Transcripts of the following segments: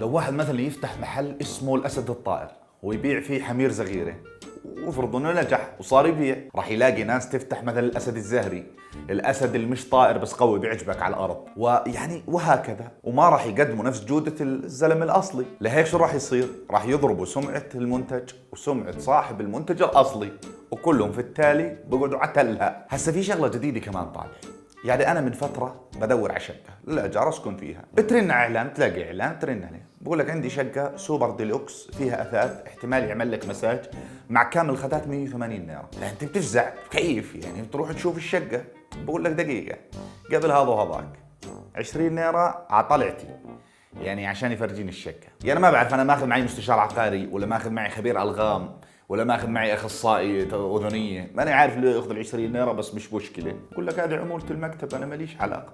لو واحد مثلا يفتح محل اسمه الاسد الطائر ويبيع فيه حمير صغيره، وافرض انه نجح وصار يبيع، راح يلاقي ناس تفتح مثلا الاسد الزهري، الاسد اللي مش طائر بس قوي بيعجبك على الارض، ويعني وهكذا، وما راح يقدموا نفس جوده الزلم الاصلي. لهيك شو راح يصير؟ راح يضربوا سمعه المنتج وسمعه صاحب المنتج الاصلي، وكلهم في التالي بيقعدوا على تلها. هسه في شغله جديده كمان طالعه، يعني انا من فتره بدور على شقه للايجار اسكن فيها، بترن اعلان، تلاقي اعلان ترن عليه بقول لك عندي شقه سوبر ديلوكس فيها اثاث، احتمال يعمل لك مساج مع كامل الخدمات 180 ليره. لا انت بتفزع كيف يعني تروح تشوف الشقه؟ بقول لك دقيقه، قبل هذا وهذاك 20 ليره عطلعتي، يعني عشان يفرجيني الشقه. يعني ما بعرف، انا ماخذ معي مستشار عقاري ولا ماخذ معي خبير الغام ولا ماخذ معي اخصائي اذنيه، ماني عارف اللي ياخذ ال 20 ليره، بس مش مشكله، بقول لك هذه عموله المكتب انا ماليش علاقه.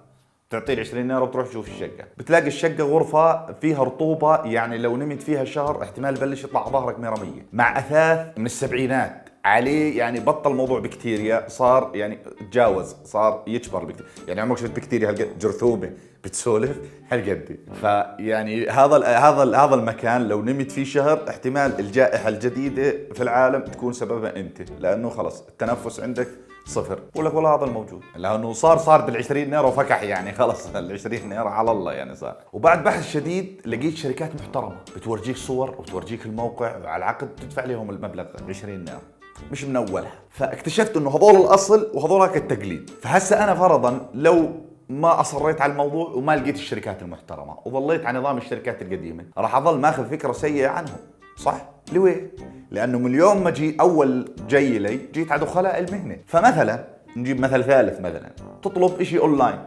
تعطيه ال 20 ليره وتروح تشوف الشقه، بتلاقي الشقه غرفه فيها رطوبه، يعني لو نمت فيها شهر احتمال يبلش يطلع ظهرك مرميه، مع اثاث من السبعينات عليه، يعني بطل موضوع بكتيريا، صار يعني تجاوز، صار يكبر بكتيريا، يعني عمرك شفت بكتيريا هالقد جرثومه بتسولف هالقد. فيعني هذا المكان لو نمت فيه شهر احتمال الجائحه الجديده في العالم تكون سببها انت، لانه خلص التنفس عندك صفر. بقول لك والله هذا الموجود، لانه صار بال20 ليره وفكح، يعني خلص ال20 ليره على الله يعني صار. وبعد بحث شديد لقيت شركات محترمه بتورجيك صور وتورجيك الموقع، وعلى العقد تدفع لهم المبلغ 20 ليره مش من اولها. فاكتشفت انه هذول الاصل وهذولك التقليد. فهسه انا فرضا لو ما اصريت على الموضوع وما لقيت الشركات المحترمه وظليت على نظام الشركات القديمه، راح اظل ماخذ فكره سيئه عنهم، صح؟ ليه؟ لانه من اليوم ما جي اول جاي لي جيت على دخلاء المهنه. فمثلا نجيب مثل ثالث، مثلا تطلب اشي اونلاين،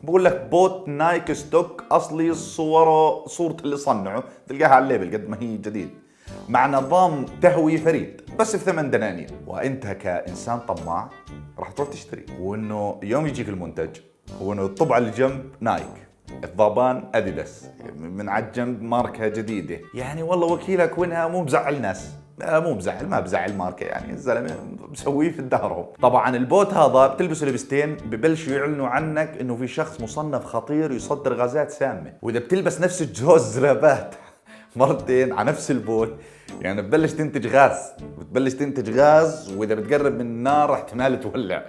بقول لك بوت نايك ستوك اصلي، صورة اللي صنعه تلقاها على الليبل قد ما هي جديد، مع نظام تهوية فريد بس ب8 دنانير، وانت كانسان طماع راح تروح تشتري، وانه يوم يجيك المنتج وانه الطبعة اللي جنب نايك، الضبان اديداس، من على الجنب ماركه جديده، يعني والله وكيلك وينها مو مزعل ناس، مو مزعل، ما بزعل ماركه، يعني الزلمه مسويه في دارهم. طبعا البوت هذا بتلبسه لبستين ببلشوا يعلنوا عنك انه في شخص مصنف خطير يصدر غازات سامه، واذا بتلبس نفس الجوز رابات مرتين على نفس البوت، يعني بتبلش تنتج غاز، واذا بتقرب من النار احتمال تولع.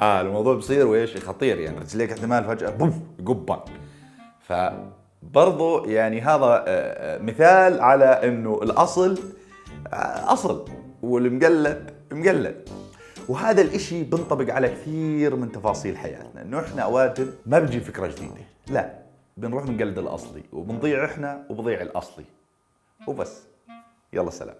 الموضوع بصير ويش خطير، يعني رجليك احتمال فجأة بوم يقبن. فبرضو يعني هذا مثال على انه الاصل اصل والمقلد مقلد. وهذا الاشي بنطبق على كثير من تفاصيل حياتنا، انه احنا اوقات ما بنجيب فكرة جديدة، لا بنروح بنقلد الاصلي وبنضيع احنا وبضيع الاصلي وبس. يلا سلام.